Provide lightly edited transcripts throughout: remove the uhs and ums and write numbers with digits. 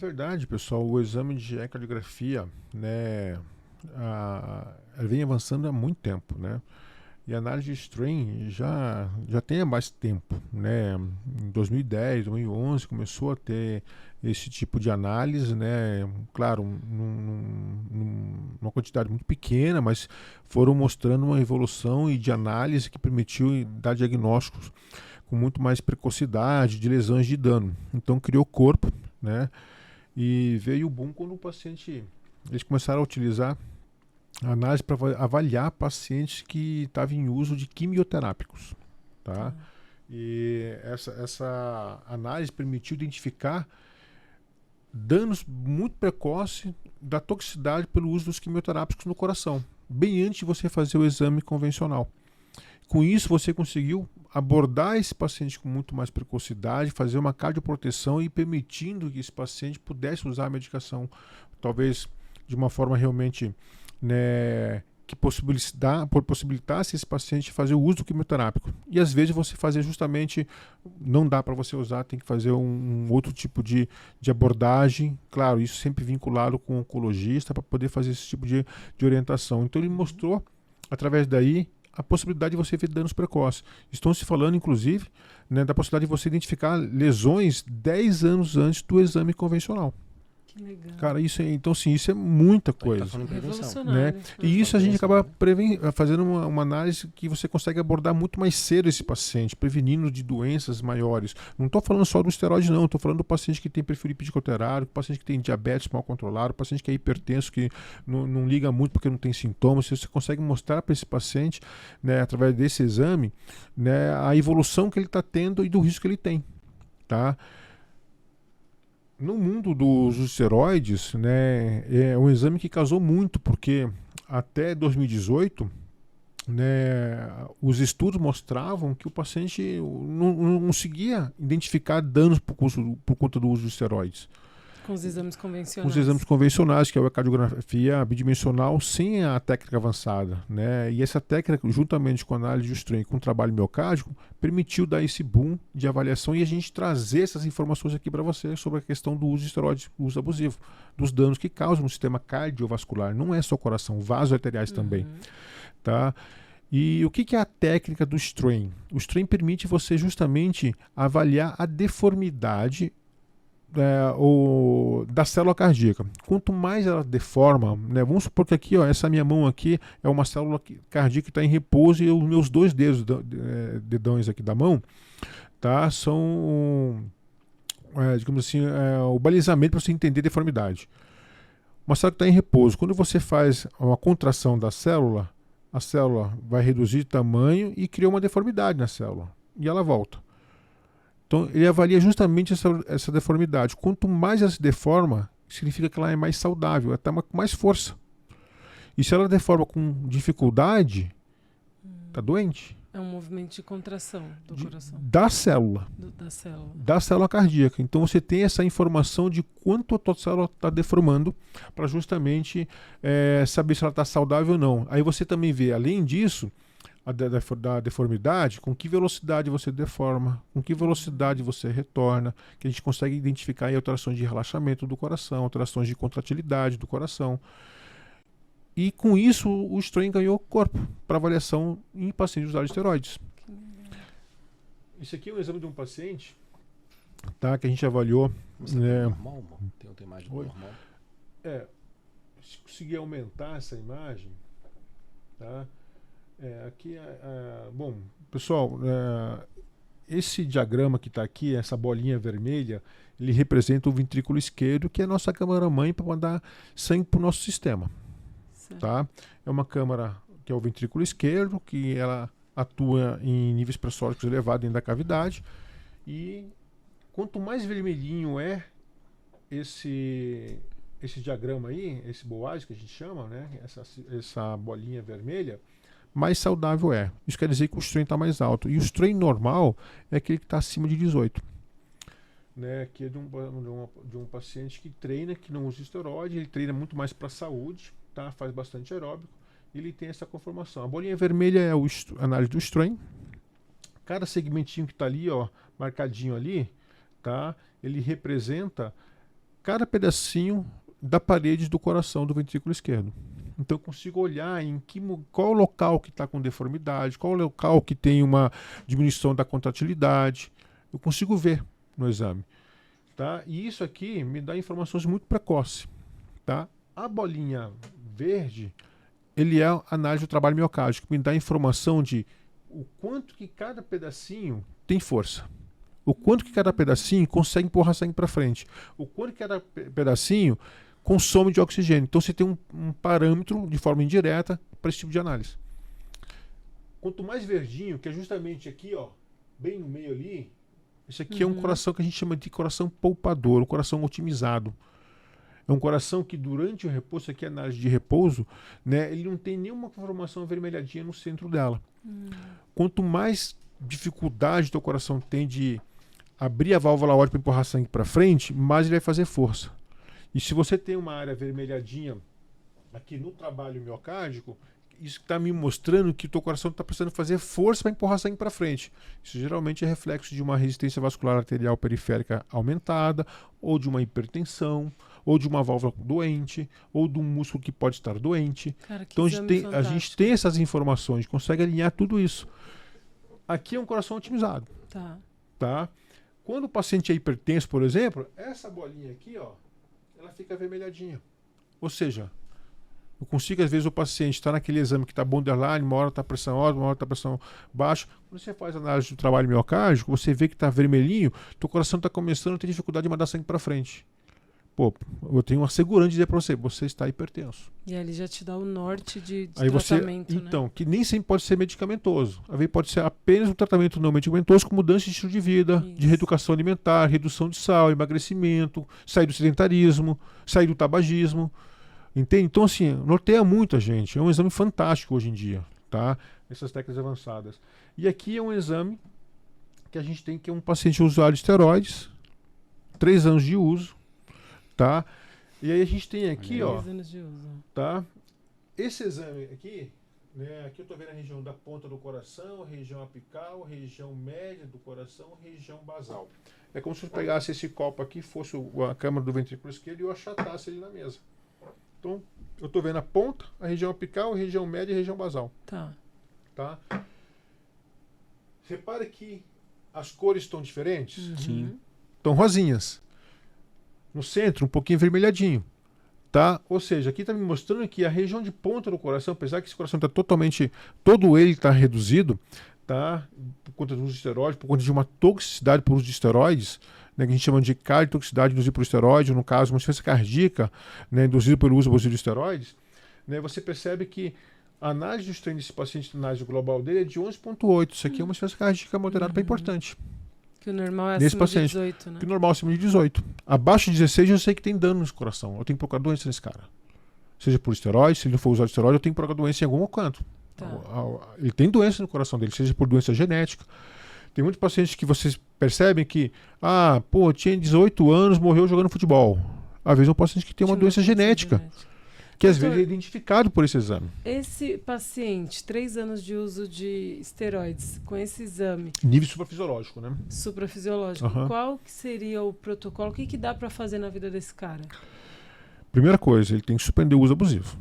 verdade, pessoal, o exame de ecocardiografia, né, ela vem avançando há muito tempo, né? E a análise de strain já tem há mais tempo, né? Em 2010, 2011 começou a ter esse tipo de análise, né? Claro, numa quantidade muito pequena, mas foram mostrando uma evolução e de análise que permitiu dar diagnósticos com muito mais precocidade de lesões de dano. Então criou corpo, né? E veio o boom quando o paciente, eles começaram a utilizar a análise para avaliar pacientes que estavam em uso de quimioterápicos, tá? E essa análise permitiu identificar danos muito precoces da toxicidade pelo uso dos quimioterápicos no coração, bem antes de você fazer o exame convencional. Com isso, você conseguiu abordar esse paciente com muito mais precocidade, fazer uma cardioproteção e permitindo que esse paciente pudesse usar a medicação, talvez de uma forma realmente, né, que possibilitasse esse paciente fazer o uso do quimioterápico. E às vezes você fazer justamente, não dá para você usar, tem que fazer um outro tipo de abordagem, claro, isso sempre vinculado com o oncologista para poder fazer esse tipo de orientação. Então ele mostrou, através daí, a possibilidade de você ver danos precoces. Estão se falando, inclusive, né, da possibilidade de você identificar lesões 10 anos antes do exame convencional. Que legal. Cara, então sim, isso é muita coisa. Né? E isso a gente acaba fazendo uma análise que você consegue abordar muito mais cedo esse paciente, prevenindo de doenças maiores. Não estou falando só do esteroide, não. Estou falando do paciente que tem perfil lipídico-arteriário, do paciente que tem diabetes mal controlado, do paciente que é hipertenso, que não liga muito porque não tem sintomas. Você consegue mostrar para esse paciente, né, através desse exame, né, a evolução que ele está tendo e do risco que ele tem. Tá? No mundo dos esteroides, né, é um exame que casou muito, porque até 2018, né, os estudos mostravam que o paciente não conseguia identificar danos por conta do uso de esteroides. Com os exames convencionais. Com os exames convencionais, que é a ecocardiografia bidimensional sem a técnica avançada, né? E essa técnica, juntamente com a análise de strain, com o trabalho miocárdico, permitiu dar esse boom de avaliação e a gente trazer essas informações aqui para você sobre a questão do uso de esteroides, uso abusivo, dos danos que causam no sistema cardiovascular. Não é só coração, vasos arteriais também, tá? E o que é a técnica do strain? O strain permite você justamente avaliar a deformidade da célula cardíaca. Quanto mais ela deforma, né, vamos supor que aqui, ó, essa minha mão aqui é uma célula cardíaca que está em repouso e os meus dois dedos, dedões aqui da mão, tá, são, digamos assim, o balizamento para você entender a deformidade. Uma célula que está em repouso, quando você faz uma contração da célula, a célula vai reduzir de tamanho e cria uma deformidade na célula. E ela volta. Então, ele avalia justamente essa deformidade. Quanto mais ela se deforma, significa que ela é mais saudável, ela está com mais força. E se ela deforma com dificuldade, está doente. É um movimento de contração do coração. Da célula. Da célula cardíaca. Então, você tem essa informação de quanto a tua célula está deformando para justamente saber se ela está saudável ou não. Aí você também vê, além disso, da deformidade, com que velocidade você deforma, com que velocidade você retorna, que a gente consegue identificar aí alterações de relaxamento do coração, alterações de contratilidade do coração. E com isso o strain ganhou corpo para avaliação em pacientes usuários de esteroides. Isso aqui é um exame de um paciente, tá, que a gente avaliou. Você tem normal, tem outra imagem do normal. Se conseguir aumentar essa imagem, tá? Aqui, bom, pessoal, esse diagrama que está aqui, essa bolinha vermelha, ele representa o ventrículo esquerdo, que é a nossa câmara-mãe para mandar sangue para o nosso sistema. Tá? É uma câmara que é o ventrículo esquerdo, que ela atua em níveis pressóricos elevados dentro da cavidade. E quanto mais vermelhinho é esse diagrama aí, esse boaz que a gente chama, né? Essa bolinha vermelha, mais saudável é. Isso quer dizer que o strain está mais alto. E o strain normal é aquele que está acima de 18. Né? Que é de um paciente que treina, que não usa esteroide, ele treina muito mais para a saúde, tá? Faz bastante aeróbico, e ele tem essa conformação. A bolinha vermelha é a análise do strain. Cada segmentinho que está ali, ó, marcadinho ali, tá? Ele representa cada pedacinho da parede do coração do ventrículo esquerdo. Então eu consigo olhar qual o local que está com deformidade, qual o local que tem uma diminuição da contratilidade. Eu consigo ver no exame. Tá? E isso aqui me dá informações muito precoces. Tá? A bolinha verde, ele é a análise do trabalho miocárdico, que me dá informação de o quanto que cada pedacinho tem força. O quanto que cada pedacinho consegue empurrar sangue para frente. O quanto que cada pedacinho consome de oxigênio. Então você tem um parâmetro de forma indireta para esse tipo de análise. Quanto mais verdinho, que é justamente aqui, ó, bem no meio ali, esse aqui é um coração que a gente chama de coração poupador, um coração otimizado. É um coração que durante o repouso, aqui é a análise de repouso, né, ele não tem nenhuma formação avermelhadinha no centro dela. Quanto mais dificuldade o teu coração tem de abrir a válvula aórtica para empurrar sangue para frente, mais ele vai fazer força. E se você tem uma área avermelhadinha aqui no trabalho miocárdico, isso está me mostrando que o teu coração está precisando fazer força para empurrar sangue para frente. Isso geralmente é reflexo de uma resistência vascular arterial periférica aumentada, ou de uma hipertensão, ou de uma válvula doente, ou de um músculo que pode estar doente. Cara, que então exame a gente tem essas informações, consegue alinhar tudo isso. Aqui é um coração otimizado. Tá? Quando o paciente é hipertenso, por exemplo, essa bolinha aqui, ó, ela fica avermelhadinha. Ou seja, eu consigo, às vezes, o paciente está naquele exame que está borderline, uma hora está pressão alta, uma hora está pressão baixa. Quando você faz a análise do trabalho miocárdico, você vê que está vermelhinho, teu coração está começando a ter dificuldade de mandar sangue para frente. Pô, eu tenho uma segurança de dizer para você está hipertenso. E aí ele já te dá o norte de aí tratamento, então, né? que nem sempre pode ser medicamentoso. Às vezes pode ser apenas um tratamento não medicamentoso com mudança de estilo de vida, de reeducação alimentar, redução de sal, emagrecimento, sair do sedentarismo, sair do tabagismo. Entende? Então, assim, norteia muito a gente. É um exame fantástico hoje em dia, tá? Essas técnicas avançadas. E aqui é um exame que a gente tem, que é um paciente usuário de esteroides, 3 anos de uso, tá? E aí a gente tem aqui, ó, 3 anos de uso. Tá? Esse exame aqui, né? Aqui eu tô vendo a região da ponta do coração, região apical, região média do coração, região basal. É como se eu pegasse esse copo aqui, fosse a câmara do ventrículo esquerdo e eu achatasse ele na mesa. Então, eu tô vendo a ponta, a região apical, a região média e a região basal. Tá? Repare que as cores estão diferentes. Sim. Estão rosinhas. No centro, um pouquinho vermelhadinho. Tá? Ou seja, aqui está me mostrando que a região de ponta do coração, apesar que esse coração está totalmente, todo ele está reduzido, tá? Por conta do uso de esteroides, por conta de uma toxicidade por uso de esteroides, né, que a gente chama de cardiotoxicidade induzida por esteroide, ou no caso, uma insuficiência cardíaca, né, induzida pelo uso abusivo de esteroides, né, você percebe que a análise dos treinos desse paciente, a análise global dele é de 11,8. Isso aqui é uma insuficiência cardíaca moderada para importante. Que o normal é nesse acima paciente, de 18, né? Que o normal é acima de 18. Abaixo de 16 eu sei que tem dano nesse coração. Eu tenho que procurar doença nesse cara. Seja por esteroide, se ele não for usar esteroide, eu tenho que procurar doença em algum canto. Ele tem doença no coração dele, seja por doença genética. Tem muitos pacientes que vocês percebem que, tinha 18 anos, morreu jogando futebol. Às vezes é um paciente que tem uma doença genética, que às vezes é identificado por esse exame. Esse paciente, 3 anos de uso de esteroides, com esse exame... Nível suprafisiológico, né? Suprafisiológico. Qual que seria o protocolo? O que dá para fazer na vida desse cara? Primeira coisa, ele tem que suspender o uso abusivo.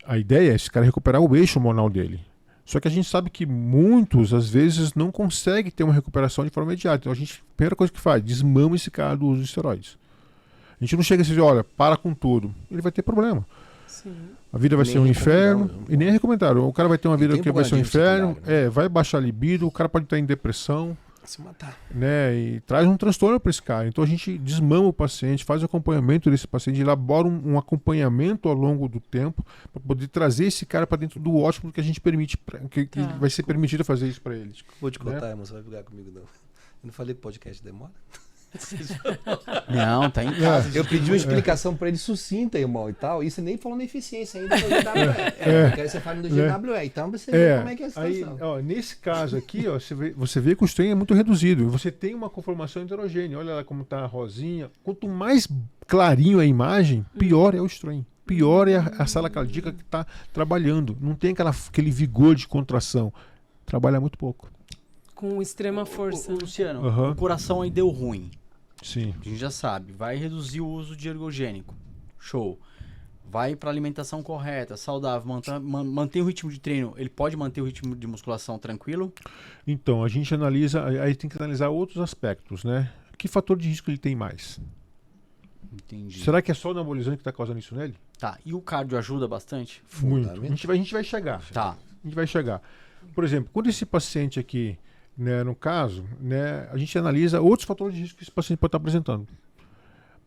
A ideia é esse cara recuperar o eixo hormonal dele. Só que a gente sabe que muitos, às vezes, não conseguem ter uma recuperação de forma imediata. Então, a primeira coisa que faz, desmama esse cara do uso de esteroides. A gente não chega a dizer, olha, para com tudo. Ele vai ter problema. Sim. A vida vai ser um inferno. E nem é recomendado. O cara vai ter uma vida que vai ser um inferno. Né? Vai baixar a libido, o cara pode estar em depressão. Se matar. Né? E traz um transtorno para esse cara. Então a gente desmama o paciente, faz o acompanhamento desse paciente, elabora um acompanhamento ao longo do tempo para poder trazer esse cara para dentro do ótimo que a gente permite, que vai ser permitido fazer isso para ele. Vou te contar, irmão, você vai brigar comigo não. Eu não falei que podcast demora? Não, tá em casa. Eu pedi uma explicação para ele sucinta, irmão, e tal. E você nem falou na eficiência ainda do GWE. Eu quero que você fale do GWE. Então você vê como é que é a situação. Aí, nesse caso aqui, você vê que o strain é muito reduzido. Você tem uma conformação heterogênea. Olha lá como tá a rosinha. Quanto mais clarinho a imagem, pior é o strain. Pior é a sala cardíaca que está trabalhando. Não tem aquele vigor de contração. Trabalha muito pouco. Com extrema força. Luciano, o coração aí deu ruim. Sim. A gente já sabe. Vai reduzir o uso de ergogênico. Show. Vai para alimentação correta, saudável, mantém o ritmo de treino. Ele pode manter o ritmo de musculação tranquilo? Então, a gente analisa, aí tem que analisar outros aspectos, né? Que fator de risco ele tem mais? Entendi. Será que é só o anabolizante que está causando isso nele? Tá. E o cardio ajuda bastante? Muito. A gente vai chegar. Tá. A gente vai chegar. Por exemplo, quando esse paciente aqui, né, no caso, né, a gente analisa outros fatores de risco que esse paciente pode estar apresentando.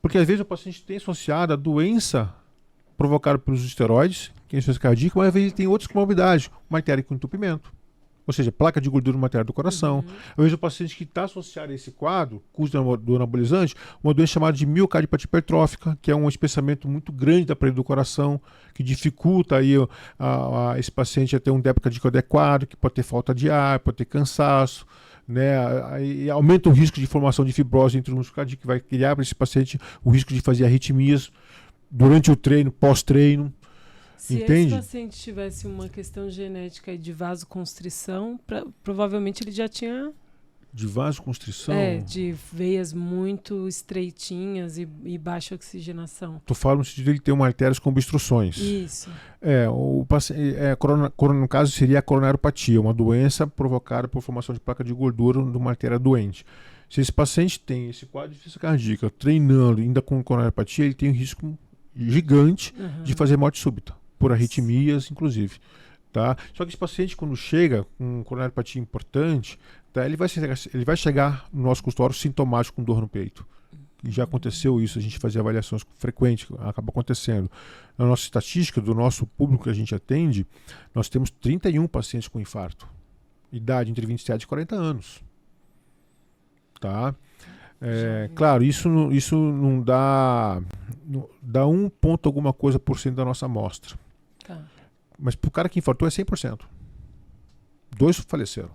Porque às vezes o paciente tem associado a doença provocada pelos esteroides, que é insuficiência cardíaca, mas às vezes ele tem outras comorbidades, uma artéria com entupimento, ou seja, placa de gordura numa artéria do coração. Às vezes o paciente que está associado a esse quadro, com o uso do anabolizante, uma doença chamada de miocardiopatia hipertrófica, que é um espessamento muito grande da parede do coração, que dificulta aí esse paciente a ter um débito cardíaco adequado, que pode ter falta de ar, pode ter cansaço, né? E aumenta o risco de formação de fibrose entre o músculo cardíaco, que vai criar para esse paciente o risco de fazer arritmias durante o treino, pós-treino. Se Entende? esse paciente tivesse uma questão genética de vasoconstrição, provavelmente ele já tinha... De vasoconstrição? De veias muito estreitinhas e baixa oxigenação. Tu fala no sentido de ele ter uma artéria com obstruções. Isso. No caso seria a coronaropatia, uma doença provocada por formação de placa de gordura de uma artéria doente. Se esse paciente tem esse quadro de insuficiência cardíaca, treinando ainda com coronaropatia, ele tem um risco gigante de fazer morte súbita, por arritmias, inclusive. Tá? Só que esse paciente, quando chega com coronaropatia importante, tá, ele vai chegar no nosso consultório sintomático com dor no peito. E já aconteceu isso, a gente fazia avaliações frequentes, acaba acontecendo. Na nossa estatística, do nosso público que a gente atende, nós temos 31 pacientes com infarto. Idade entre 27 e 40 anos. Tá? Claro, isso não dá 1 ponto alguma coisa por cento da nossa amostra. Tá. Mas pro cara que infartou é 100%. 2 faleceram.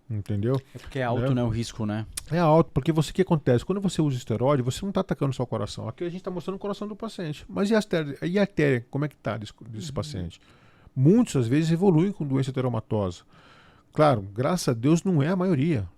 Entendeu? É porque é alto, né? O risco, né? É alto, porque o que acontece? Quando você usa esteroide, você não está atacando só o coração. Aqui a gente está mostrando o coração do paciente. Mas e a artéria? Como é que está desse paciente? Muitos, às vezes, evoluem com doença ateromatosa. Claro, graças a Deus não é a maioria.